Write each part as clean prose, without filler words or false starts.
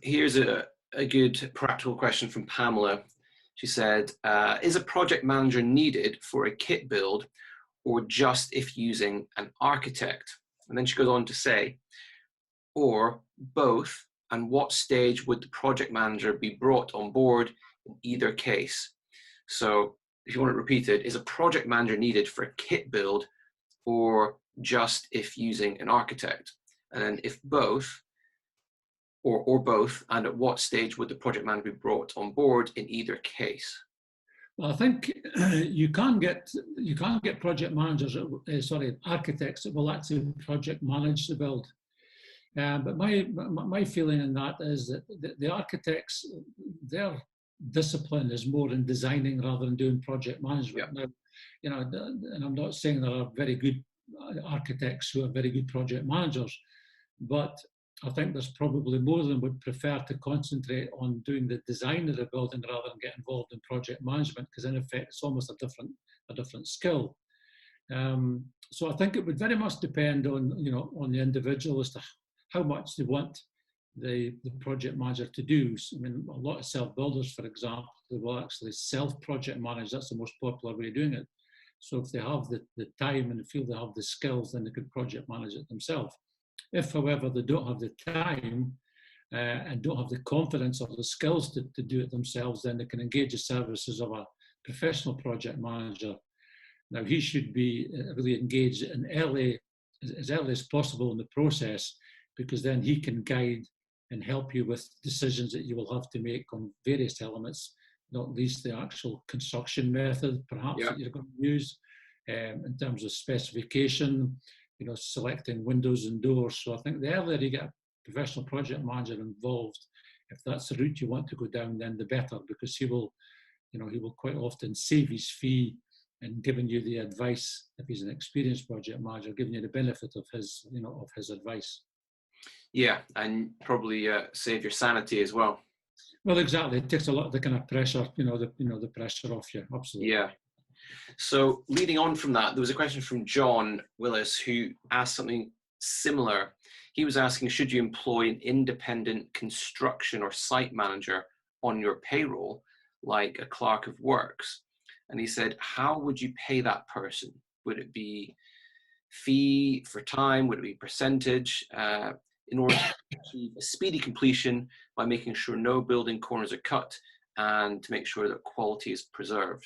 Here's a good practical question from Pamela. She said, is a project manager needed for a kit build or just if using an architect? And then she goes on to say, or both, and what stage would the project manager be brought on board in either case? So if you want it repeated, is a project manager needed for a kit build or just if using an architect? And then if both, or both, and at what stage would the project manager be brought on board in either case? Well, I think you can't get project managers, architects that will actually project manage the build. But my feeling in that is that the architects, their discipline is more in designing rather than doing project management. Now, you know, and I'm not saying there are very good architects who are very good project managers, but I think there's probably more of them would prefer to concentrate on doing the design of the building rather than get involved in project management, because in effect it's almost a different skill. So I think it would very much depend on the individual as to how much they want the project manager to do. So, I mean, a lot of self-builders, for example, they will actually self-project manage. That's the most popular way of doing it. So if they have the time and feel they have the skills, then they could project manage it themselves. If, however, they don't have the time and don't have the confidence or the skills to do it themselves, then they can engage the services of a professional project manager. Now, he should be really engaged as early as possible in the process, because then he can guide and help you with decisions that you will have to make on various elements, not least the actual construction method, perhaps, that you're going to use, in terms of specification, selecting windows and doors. So I think the earlier you get a professional project manager involved, if that's the route you want to go down, then the better, because he will quite often save his fee and giving you the advice, if he's an experienced project manager, giving you the benefit of his advice. Yeah, and probably save your sanity as well. Well, exactly. It takes a lot of the kind of pressure, the pressure off you. Absolutely. Yeah. So leading on from that, there was a question from John Willis who asked something similar. He was asking, should you employ an independent construction or site manager on your payroll, like a clerk of works? And he said, how would you pay that person? Would it be fee for time? Would it be percentage? In order to achieve a speedy completion by making sure no building corners are cut and to make sure that quality is preserved?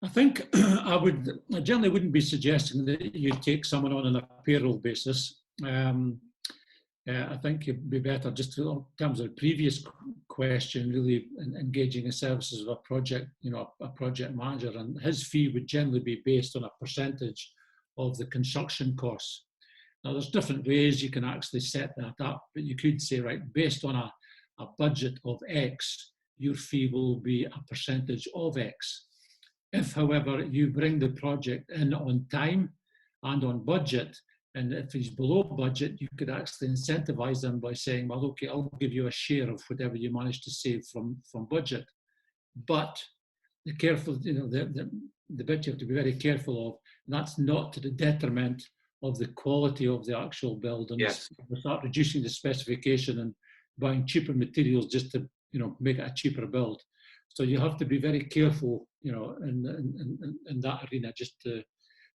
I think I generally wouldn't be suggesting that you take someone on a payroll basis. I think it'd be better, just in terms of the previous question, really engaging the services of a project manager, and his fee would generally be based on a percentage of the construction costs. Now, there's different ways you can actually set that up, but you could say, right, based on a budget of X, your fee will be a percentage of X. If, however, you bring the project in on time and on budget, and if he's below budget, you could actually incentivize them by saying, well, okay, I'll give you a share of whatever you manage to save from budget. But the bit you have to be very careful of, and that's not to the detriment of the quality of the actual build, and start reducing the specification and buying cheaper materials just to make it a cheaper build. So you have to be very careful, in that arena, just to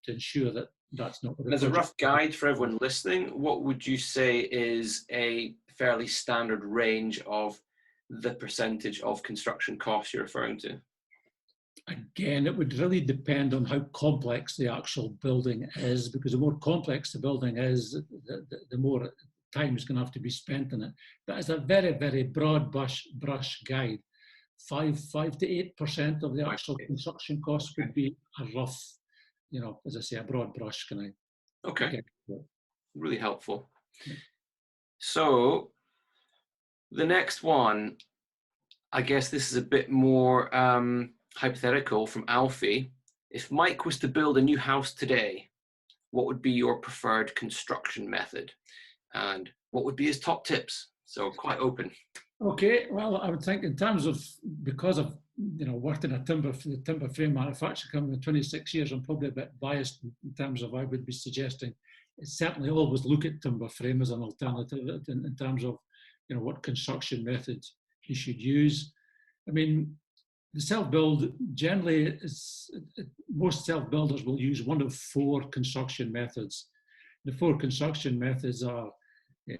ensure that that's not. As a rough guide for everyone listening, what would you say is a fairly standard range of the percentage of construction costs you're referring to? Again, it would really depend on how complex the actual building is, because the more complex the building is, the more time is going to have to be spent in it. But as a very, very broad brush guide, 5 to 8% of the actual construction costs would be a rough, as I say, a broad brush. Can I? Okay. Really helpful. So the next one, I guess this is a bit more hypothetical, from Alfie. If Mike was to build a new house today, what would be your preferred construction method? And what would be his top tips? So quite open. Okay, well, I would think in terms of, because I've worked in the timber frame manufacturing company for 26 years, I'm probably a bit biased in terms of I would be suggesting certainly always look at timber frame as an alternative in terms of, you know, what construction method you should use. I mean, the self-build generally is, most self-builders will use one of 4 construction methods. The 4 construction methods are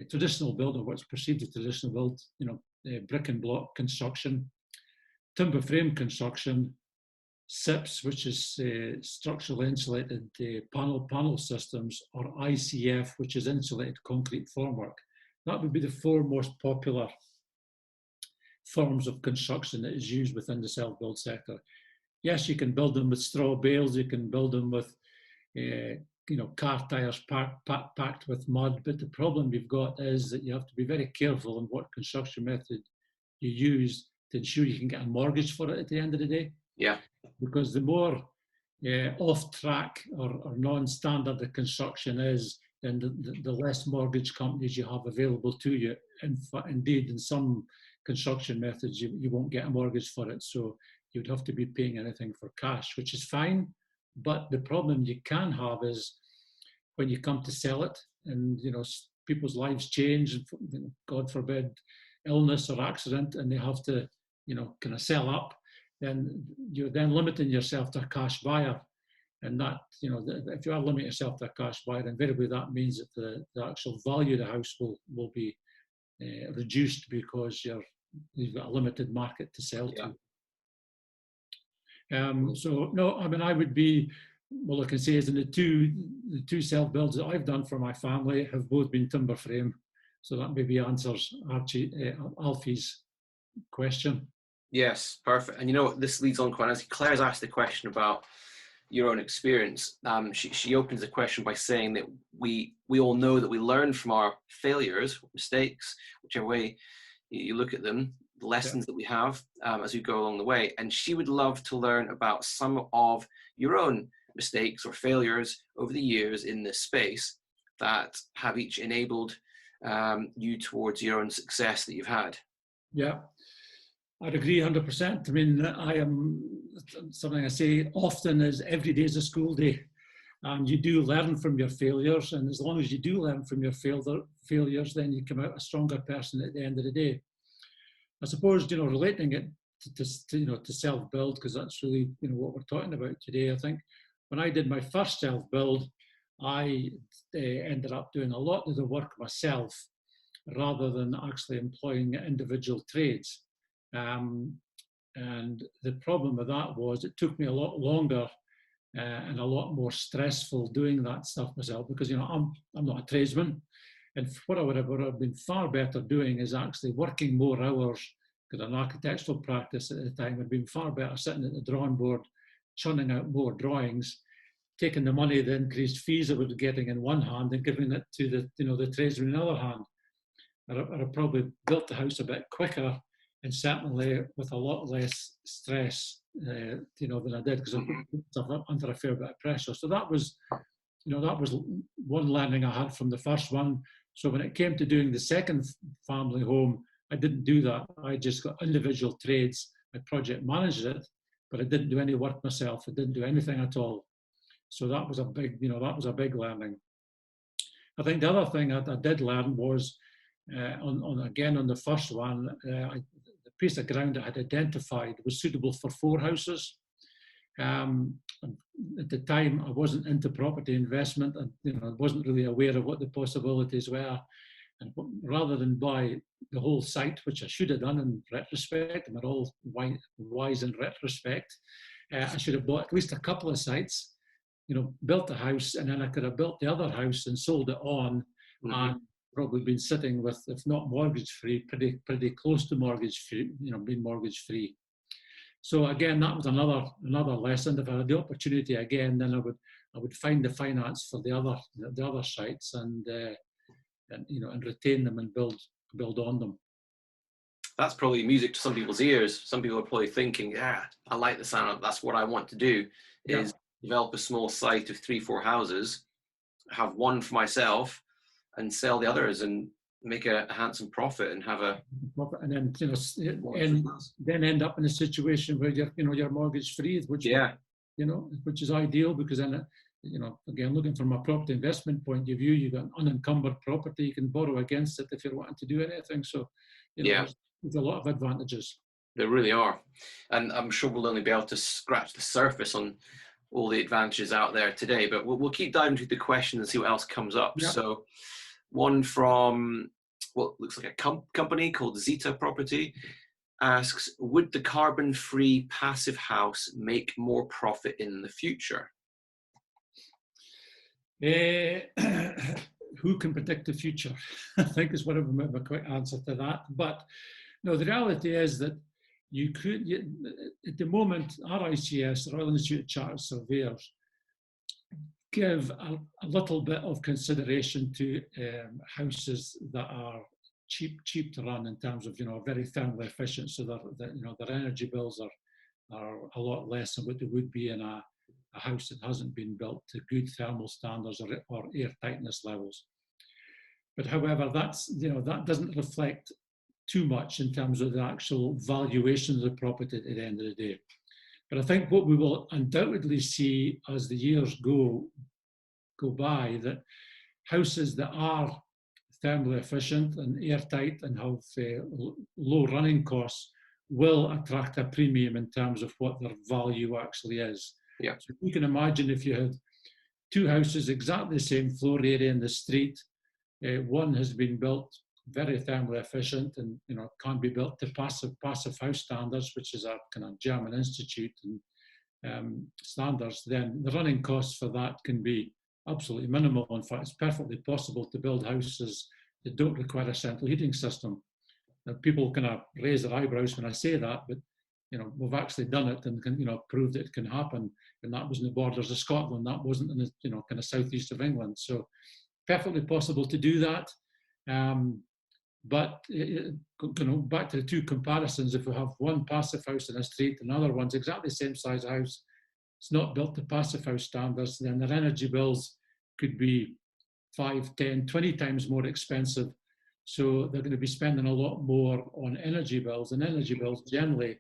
traditional build, or what's perceived as traditional build, you know, brick and block construction, timber frame construction, SIPs, which is structurally insulated panel systems, or ICF, which is insulated concrete formwork. That would be the 4 most popular forms of construction that is used within the self-build sector. Yes, you can build them with straw bales, you can build them with you know, car tires packed with mud, but the problem you've got is that you have to be very careful on what construction method you use to ensure you can get a mortgage for it at the end of the day. Yeah. Because the more off-track or non-standard the construction is, then the less mortgage companies you have available to you. Indeed, in some construction methods, you won't get a mortgage for it, so you'd have to be paying anything for cash, which is fine. But the problem you can have is when you come to sell it, and you know, people's lives change, God forbid, illness or accident, and they have to, you know, kind of sell up, then you're then limiting yourself to a cash buyer. And that, you know, if you are limiting yourself to a cash buyer, invariably that means that the actual value of the house will be reduced because you've got a limited market to sell to. So no, I mean, I would be, well, I can say is in the two self-builds that I've done for my family have both been timber frame. So that maybe answers Alfie's question. Yes, perfect. And you know, this leads on quite nicely. Claire's asked the question about your own experience. She opens the question by saying that we all know that we learn from our failures, mistakes, whichever way you look at them, the lessons that we have as we go along the way. And she would love to learn about some of your own mistakes or failures over the years in this space that have each enabled you towards your own success that you've had. Yeah, I'd agree 100%. I mean, something I say often is every day is a school day. And you do learn from your failures. And as long as you do learn from your failures, then you come out a stronger person at the end of the day. I suppose, you know, relating it to self-build, because that's really, you know, what we're talking about today. I think when I did my first self-build, I ended up doing a lot of the work myself rather than actually employing individual trades. And the problem with that was it took me a lot longer and a lot more stressful doing that stuff myself, because, you know, I'm not a tradesman. And what I would have been far better doing is actually working more hours, because an architectural practice at the time had been far better sitting at the drawing board, churning out more drawings, taking the money, the increased fees I was getting in one hand and giving it to the tradesman in the other hand. I'd have probably built the house a bit quicker, and certainly with a lot less stress, than I did, because I put myself under a fair bit of pressure. So that was one learning I had from the first one. So when it came to doing the second family home, I didn't do that. I just got individual trades. I project managed it, but I didn't do any work myself. I didn't do anything at all. So that was a big learning. I think the other thing I did learn was on the first one, the piece of ground I had identified was suitable for 4 houses. At the time, I wasn't into property investment, and I wasn't really aware of what the possibilities were. And rather than buy the whole site, which I should have done in retrospect, and we're all wise in retrospect, I should have bought at least a couple of sites, built a house, and then I could have built the other house and sold it on, and probably been sitting with, if not mortgage-free, pretty close to mortgage-free, being mortgage-free. So again, that was another lesson. If I had the opportunity again, then I would find the finance for the other sites and retain them and build on them. That's probably music to some people's ears. Some people are probably thinking, yeah, I like the sound of that's what I want to do, is develop a small site of 3-4 houses, have one for myself, and sell the others and make a handsome profit and have a and then end up in a situation where you're mortgage free, which is ideal, because then again, looking from a property investment point of view, you've got an unencumbered property, you can borrow against it if you're wanting to do anything. So, Yeah, there's a lot of advantages. there really are. And I'm sure we'll only be able to scratch the surface on all the advantages out there today, but we'll keep diving into the question and see what else comes up. Yeah. So one from what looks like a company called Zeta Property asks, would the carbon-free passive house make more profit in the future? Who can predict the future? I think is what a quick answer to that. But no, the reality is that at the moment, RICS, Royal Institute of Chartered Surveyors, give a little bit of consideration to houses that are cheap to run in terms of, very thermally efficient, so that their energy bills are a lot less than what they would be in a house that hasn't been built to good thermal standards or air tightness levels. But however, that doesn't reflect too much in terms of the actual valuation of the property at the end of the day. But I think what we will undoubtedly see as the years go by, that houses that are thermally efficient and airtight and have low running costs will attract a premium in terms of what their value actually is. Yeah. So you can imagine if you had two houses exactly the same floor area in the street, one has been built very thermally efficient and can be built to passive house standards, which is a kind of German institute and standards, then the running costs for that can be absolutely minimal. In fact, it's perfectly possible to build houses that don't require a central heating system. Now, people kind of raise their eyebrows when I say that, but we've actually done it and can proved it can happen. And that was in the borders of Scotland. That wasn't in the kind of southeast of England. So perfectly possible to do that. But back to the two comparisons, if we have one passive house in a street, another one's exactly the same size house, it's not built to passive house standards, then their energy bills could be 5, 10, 20 times more expensive. So they're going to be spending a lot more on energy bills, and energy bills generally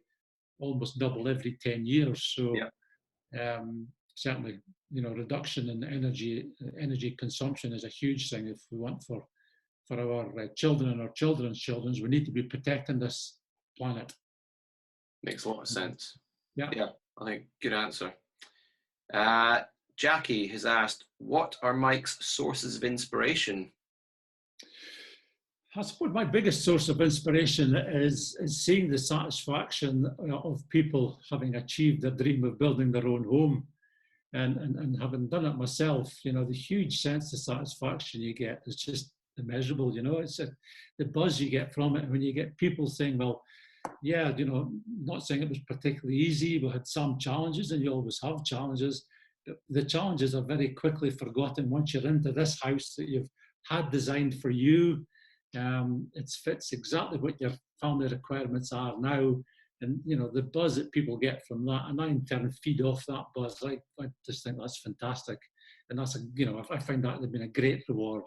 almost double every 10 years. So certainly, reduction in energy consumption is a huge thing if we want for our children and our children's children. We need to be protecting this planet. Makes a lot of sense. Yeah, I think good answer. Jackie has asked, what are Mike's sources of inspiration? I suppose my biggest source of inspiration is seeing the satisfaction of people having achieved their dream of building their own home, and having done it myself. The huge sense of satisfaction you get is just immeasurable. It's the buzz you get from it when you get people saying, well, yeah, not saying it was particularly easy, we had some challenges, and you always have challenges. The challenges are very quickly forgotten once you're into this house that you've had designed for you. It fits exactly what your family requirements are now, and the buzz that people get from that, and I in turn feed off that buzz. I just think that's fantastic, and that's I find that to have been a great reward.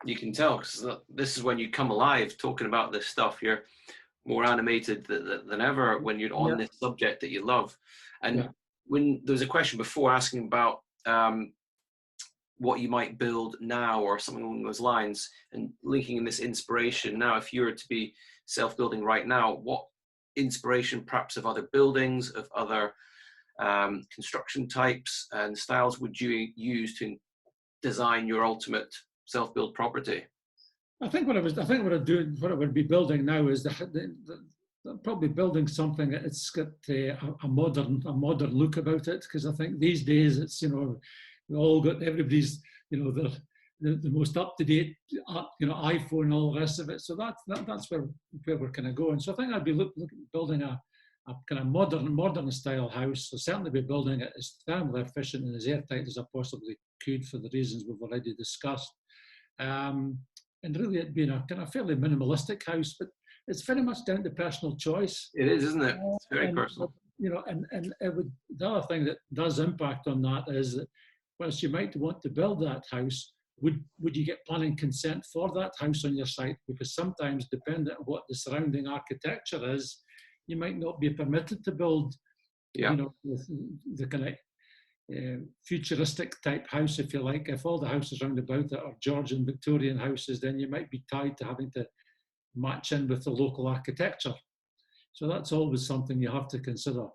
You can tell, because this is when you come alive talking about this stuff. You're more animated than ever when you're on this subject that you love. And when there was a question before asking about what you might build now or something along those lines, and linking in this inspiration now, if you were to be self-building right now, what inspiration perhaps of other buildings, of other construction types and styles would you use to design your ultimate self-built property? I think what I would be building now is probably building something that's got a modern look about it, because I think these days it's we all got everybody's the most up-to-date iPhone and all the rest of it. So that's where we're kind of going. So I think I'd be looking at building a kind of modern style house. So certainly be building it as thermally efficient and as airtight as I possibly could for the reasons we've already discussed. And really it being a kind of fairly minimalistic house, but it's very much down to personal choice. It is, isn't it? It's very personal. And the other thing that does impact on that is that whilst you might want to build that house, would you get planning consent for that house on your site? Because sometimes, depending on what the surrounding architecture is, you might not be permitted to build, the kind of futuristic type house, if you like. If all the houses round about it are Georgian Victorian houses, then you might be tied to having to match in with the local architecture. So that's always something you have to consider.